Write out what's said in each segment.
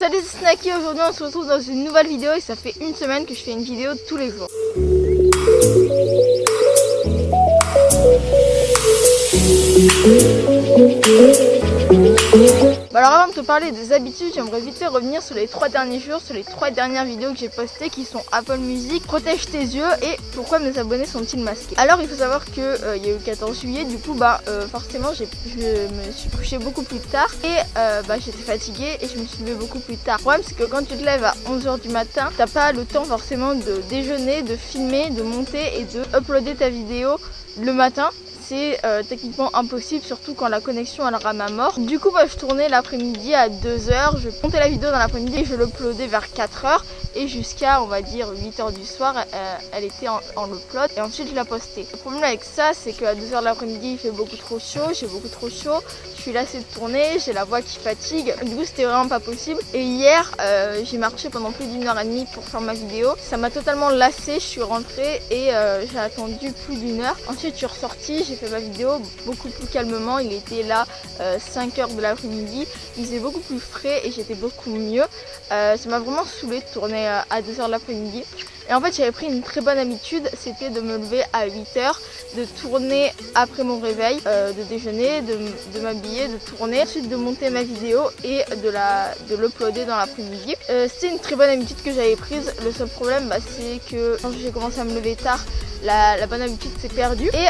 Salut, c'est Snacky. Aujourd'hui on se retrouve dans une nouvelle vidéo et ça fait une semaine que je fais une vidéo tous les jours. Alors avant de te parler des habitudes, j'aimerais vite fait revenir sur les 3 derniers jours, sur les 3 dernières vidéos que j'ai postées qui sont Apple Music, Protège tes yeux et Pourquoi mes abonnés sont-ils masqués. Alors il faut savoir que il y a eu le 14 juillet, du coup forcément je me suis couchée beaucoup plus tard et j'étais fatiguée et je me suis levée beaucoup plus tard. Le problème c'est que quand tu te lèves à 11h du matin, t'as pas le temps forcément de déjeuner, de filmer, de monter et de uploader ta vidéo le matin. C'est techniquement impossible, surtout quand la connexion elle rame à mort. Du coup je tournais l'après-midi à 2h, je montais la vidéo dans l'après-midi et je l'uploadais vers 4h et jusqu'à on va dire 8h du soir elle était en upload et ensuite je la postais. Le problème avec ça c'est qu'à 2h de l'après-midi il fait beaucoup trop chaud, j'ai beaucoup trop chaud, je suis lassée de tourner, j'ai la voix qui fatigue, du coup c'était vraiment pas possible. Et hier j'ai marché pendant plus d'1h30 pour faire ma vidéo, ça m'a totalement lassée, je suis rentrée et j'ai attendu plus d'1 heure. Ensuite je suis ressortie, j'ai fait ma vidéo beaucoup plus calmement, il était là 5h de l'après-midi, il faisait beaucoup plus frais et j'étais beaucoup mieux. Ça m'a vraiment saoulée de tourner à 2h de l'après-midi. Et en fait j'avais pris une très bonne habitude, c'était de me lever à 8h, de tourner après mon réveil, de déjeuner, de m'habiller, de tourner, ensuite de monter ma vidéo et de l'uploader dans l'après-midi. C'était une très bonne habitude que j'avais prise, le seul problème c'est que quand j'ai commencé à me lever tard, la bonne habitude s'est perdue et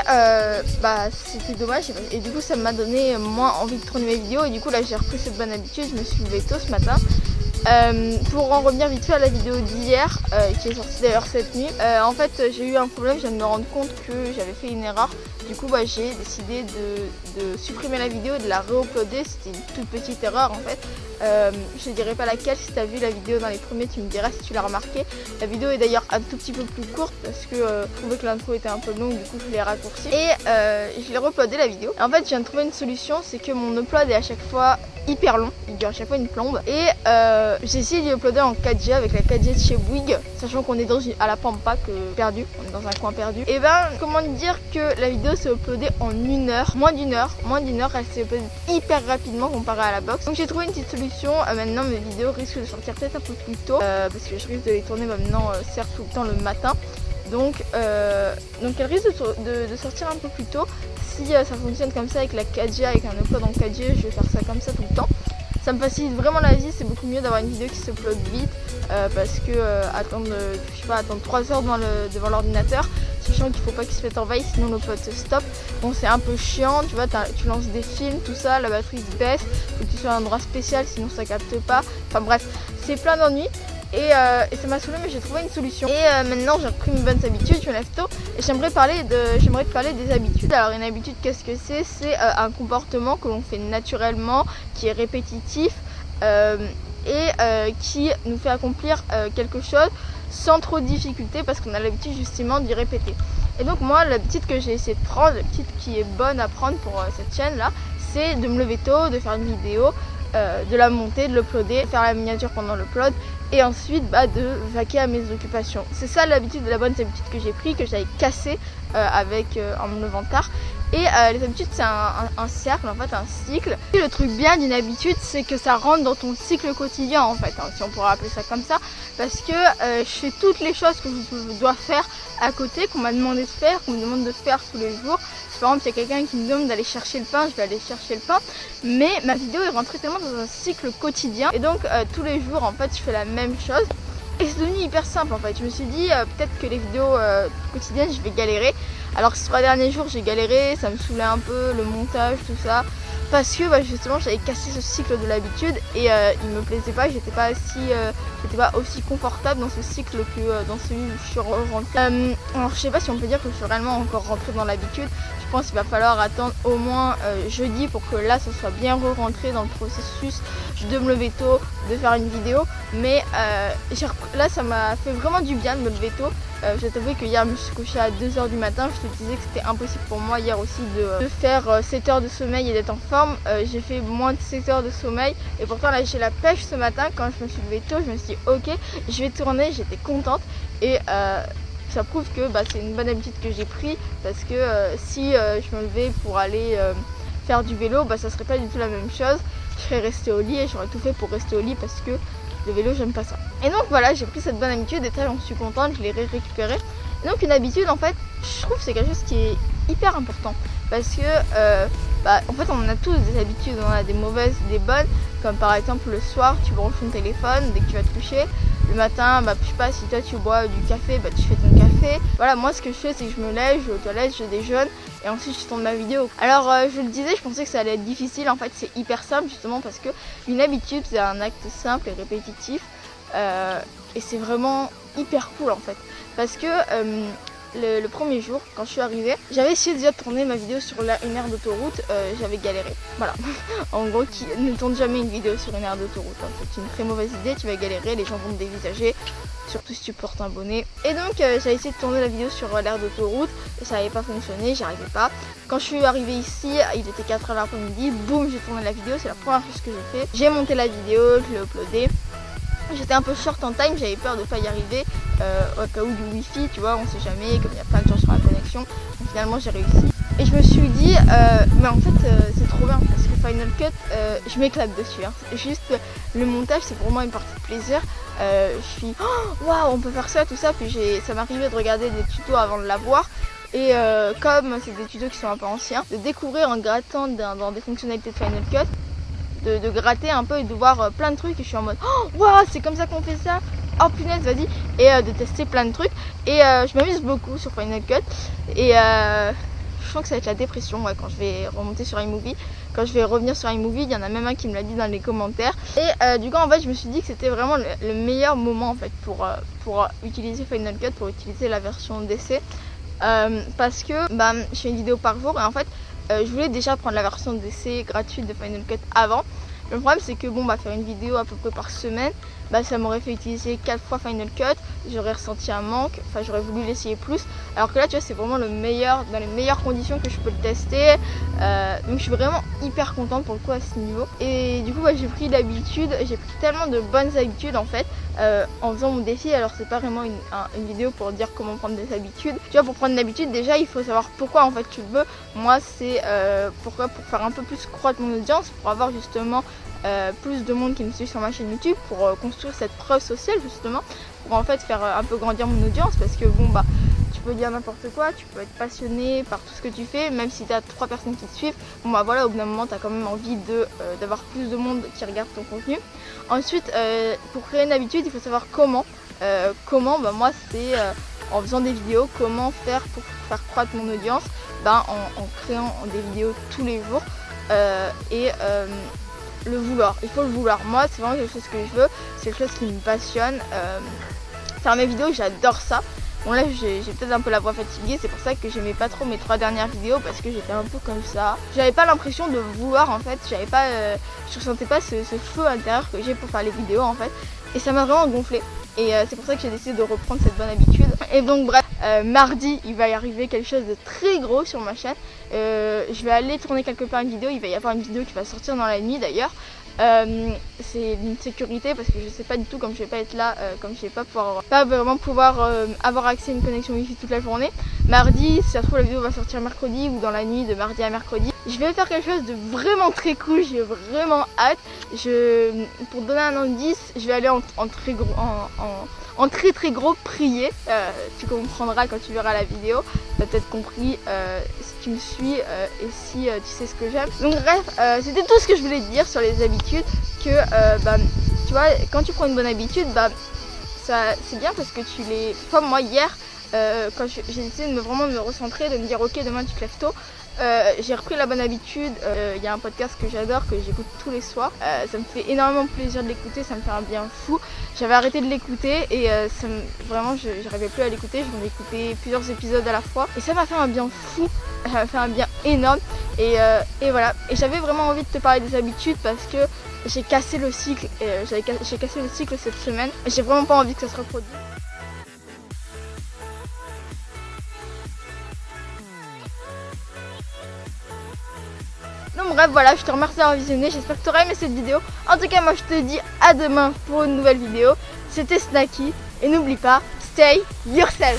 c'était dommage et du coup ça m'a donné moins envie de tourner mes vidéos et du coup là j'ai repris cette bonne habitude, je me suis levée tôt ce matin. Pour en revenir vite fait à la vidéo d'hier qui est sortie d'ailleurs cette nuit, en fait j'ai eu un problème, je viens de me rendre compte que j'avais fait une erreur. Du coup j'ai décidé de supprimer la vidéo et de la re-uploader. C'était une toute petite erreur en fait. Je ne dirais pas laquelle, si tu as vu la vidéo dans les premiers tu me diras si tu l'as remarqué. La vidéo est d'ailleurs un tout petit peu plus courte parce que je trouvais que l'intro était un peu longue, du coup je l'ai raccourcie et je l'ai re-uploadé la vidéo. Et en fait je viens de trouver une solution, c'est que mon upload est à chaque fois hyper long, il dure à chaque fois une plombe et j'ai essayé d'y uploader en 4G avec la 4G de chez Bouygues, sachant qu'on est à la Pampa, perdu, on est dans un coin perdu. Et comment dire que la vidéo s'est uploadée en 1 heure, moins d'une heure, elle s'est uploadée hyper rapidement comparé à la box. Donc j'ai trouvé une petite solution, maintenant mes vidéos risquent de sortir peut-être un peu plus tôt parce que je risque de les tourner maintenant certes tout le temps le matin. Donc elle risque de sortir un peu plus tôt. Si ça fonctionne comme ça avec la 4G, avec un upload en 4G, je vais faire ça comme ça tout le temps. Ça me facilite vraiment la vie, c'est beaucoup mieux d'avoir une vidéo qui se upload vite parce que attendre 3 heures devant l'ordinateur, sachant qu'il faut pas qu'il se mette en veille sinon l'upload se stoppe. Bon c'est un peu chiant, tu vois, tu lances des films, tout ça, la batterie se baisse, faut que tu sois à un endroit spécial sinon ça capte pas. Enfin bref, c'est plein d'ennuis. Et ça m'a saoulé mais j'ai trouvé une solution. Et maintenant j'ai repris mes bonnes habitudes, je me lève tôt et j'aimerais te parler des habitudes. Alors une habitude qu'est-ce que c'est? C'est un comportement que l'on fait naturellement, qui est répétitif et qui nous fait accomplir quelque chose sans trop de difficulté parce qu'on a l'habitude justement d'y répéter. Et donc moi l'habitude que j'ai essayé de prendre, l'habitude qui est bonne à prendre pour cette chaîne là, c'est de me lever tôt, de faire une vidéo, de la monter, de l'uploader, faire la miniature pendant l'upload et ensuite de vaquer à mes occupations. C'est ça l'habitude, la bonne habitude que j'ai pris, que j'avais cassé en me levant tard. Et les habitudes c'est un cercle, en fait un cycle. Et le truc bien d'une habitude c'est que ça rentre dans ton cycle quotidien en fait, si on pourrait appeler ça comme ça. Parce que je fais toutes les choses que je dois faire à côté, qu'on m'a demandé de faire, qu'on me demande de faire tous les jours. Par exemple, il y a quelqu'un qui me demande d'aller chercher le pain, je vais aller chercher le pain. Mais ma vidéo est rentrée tellement dans un cycle quotidien. Et donc tous les jours en fait je fais la même chose. Et c'est devenu hyper simple en fait. Je me suis dit peut-être que les vidéos quotidiennes je vais galérer. Alors ces 3 derniers jours j'ai galéré, ça me saoulait un peu, le montage, tout ça. Parce que justement j'avais cassé ce cycle de l'habitude et il me plaisait pas, j'étais pas aussi confortable dans ce cycle que dans celui où je suis rentrée. Alors je sais pas si on peut dire que je suis réellement encore rentrée dans l'habitude. Je pense qu'il va falloir attendre au moins jeudi pour que là ça soit bien re-rentré dans le processus de me lever tôt, de faire une vidéo. Mais là ça m'a fait vraiment du bien de me lever tôt. J'ai t'avoué que hier je me suis couchée à 2h du matin, je te disais que c'était impossible pour moi hier aussi de faire 7 heures de sommeil et d'être en forme. J'ai fait moins de 7 heures de sommeil et pourtant là j'ai la pêche ce matin. Quand je me suis levée tôt je me suis dit ok je vais tourner, j'étais contente et ça prouve que c'est une bonne habitude que j'ai pris parce que si je me levais pour aller faire du vélo, ça serait pas du tout la même chose. je serais restée au lit et j'aurais tout fait pour rester au lit parce que le vélo j'aime pas ça. Et donc voilà, j'ai pris cette bonne habitude et j'en suis contente, je l'ai récupérée. Et donc une habitude en fait, je trouve que c'est quelque chose qui est hyper important parce que en fait on a tous des habitudes, on a des mauvaises, des bonnes, comme par exemple le soir tu branches ton téléphone dès que tu vas te coucher. Le matin, je sais pas, si toi tu bois du café, tu fais ton café. Voilà, moi ce que je fais c'est que je me lève, je vais aux toilettes, je déjeune et ensuite je tourne ma vidéo. Alors je le disais, je pensais que ça allait être difficile, en fait c'est hyper simple justement parce que une habitude c'est un acte simple et répétitif et c'est vraiment hyper cool en fait. Parce que le premier jour, quand je suis arrivée, j'avais essayé déjà de tourner ma vidéo sur une aire d'autoroute, j'avais galéré. Voilà. En gros, qui ne tourne jamais une vidéo sur une aire d'autoroute. Hein. C'est une très mauvaise idée, tu vas galérer, les gens vont te dévisager, surtout si tu portes un bonnet. Et donc, j'ai essayé de tourner la vidéo sur l'aire d'autoroute, et ça n'avait pas fonctionné, j'y arrivais pas. Quand je suis arrivée ici, il était 4h l'après-midi, boum, j'ai tourné la vidéo, c'est la première chose que j'ai fait. J'ai monté la vidéo, je l'ai uploadée. J'étais un peu short en time, j'avais peur de pas y arriver au cas où du wifi, tu vois, on sait jamais, comme il y a plein de gens sur la connexion. Donc finalement j'ai réussi. Et je me suis dit, mais en fait c'est trop bien parce que Final Cut, je m'éclate dessus. Hein. Juste le montage, c'est pour moi une partie de plaisir. Je suis, waouh, on peut faire ça, tout ça. Puis ça m'arrivait de regarder des tutos avant de la voir. Et comme c'est des tutos qui sont un peu anciens, de découvrir en grattant dans des fonctionnalités de Final Cut, de gratter un peu et de voir plein de trucs et je suis en mode waouh, c'est comme ça qu'on fait ça, oh punaise, vas-y, et de tester plein de trucs et je m'amuse beaucoup sur Final Cut et je sens que ça va être la dépression quand je vais remonter sur iMovie. Quand je vais revenir sur iMovie, il y en a même un qui me l'a dit dans les commentaires et du coup en fait je me suis dit que c'était vraiment le meilleur moment en fait pour utiliser Final Cut, pour utiliser la version d'essai parce que je fais une vidéo par jour et en fait je voulais déjà prendre la version d'essai gratuite de Final Cut avant. Le problème c'est que faire une vidéo à peu près par semaine, ça m'aurait fait utiliser 4 fois Final Cut, j'aurais ressenti un manque, j'aurais voulu l'essayer plus. Alors que là tu vois c'est vraiment le meilleur, dans les meilleures conditions que je peux le tester. Donc je suis vraiment hyper contente pour le coup à ce niveau. Et du coup j'ai pris l'habitude, j'ai pris tellement de bonnes habitudes en fait en faisant mon défi. Alors c'est pas vraiment une vidéo pour dire comment prendre des habitudes. Tu vois, pour prendre une habitude déjà il faut savoir pourquoi en fait tu le veux. Moi c'est pour faire un peu plus croître mon audience, pour avoir justement plus de monde qui me suit sur ma chaîne YouTube, pour construire cette preuve sociale justement, pour en fait faire un peu grandir mon audience parce que tu peux dire n'importe quoi, tu peux être passionné par tout ce que tu fais, même si tu as 3 personnes qui te suivent, voilà, au bout d'un moment tu as quand même envie d'avoir plus de monde qui regarde ton contenu. Ensuite pour créer une habitude il faut savoir comment. Moi c'est en faisant des vidéos, comment faire pour faire croître mon audience, en créant des vidéos tous les jours le vouloir, il faut le vouloir. Moi c'est vraiment quelque chose que je veux, c'est quelque chose qui me passionne. Faire mes vidéos, j'adore ça. Bon là j'ai peut-être un peu la voix fatiguée, c'est pour ça que j'aimais pas trop mes 3 dernières vidéos parce que j'étais un peu comme ça. J'avais pas l'impression de vouloir en fait, je ressentais pas ce feu intérieur que j'ai pour faire les vidéos en fait. Et ça m'a vraiment gonflé. Et c'est pour ça que j'ai décidé de reprendre cette bonne habitude. Et donc bref, mardi il va y arriver quelque chose de très gros sur ma chaîne. Je vais aller tourner quelque part une vidéo, il va y avoir une vidéo qui va sortir dans la nuit d'ailleurs. C'est une sécurité parce que je sais pas du tout, comme je vais pas être là, comme je vais pas vraiment pouvoir avoir accès à une connexion wifi toute la journée. Mardi, si ça se trouve la vidéo va sortir mercredi ou dans la nuit de mardi à mercredi. Je vais faire quelque chose de vraiment très cool, j'ai vraiment hâte. Pour donner un indice, je vais aller en très très gros prier. Tu comprendras quand tu verras la vidéo. Tu as peut-être compris si tu me suis et si tu sais ce que j'aime. Donc bref, c'était tout ce que je voulais te dire sur les habitudes. Que tu vois, quand tu prends une bonne habitude, c'est bien parce que tu les... Comme moi hier, quand j'ai décidé de vraiment me recentrer, de me dire ok demain tu te lèves tôt. J'ai repris la bonne habitude, il y a un podcast que j'adore, que j'écoute tous les soirs, ça me fait énormément plaisir de l'écouter, ça me fait un bien fou. J'avais arrêté de l'écouter et vraiment je n'arrivais plus à l'écouter, je m'en écoutais plusieurs épisodes à la fois et ça m'a fait un bien fou, ça m'a fait un bien énorme et voilà. Et j'avais vraiment envie de te parler des habitudes parce que j'ai cassé le cycle, j'ai cassé le cycle cette semaine et j'ai vraiment pas envie que ça se reproduise. Donc bref, voilà, je te remercie d'avoir visionné, j'espère que tu auras aimé cette vidéo. En tout cas, moi je te dis à demain pour une nouvelle vidéo. C'était Snacky et n'oublie pas, stay yourself.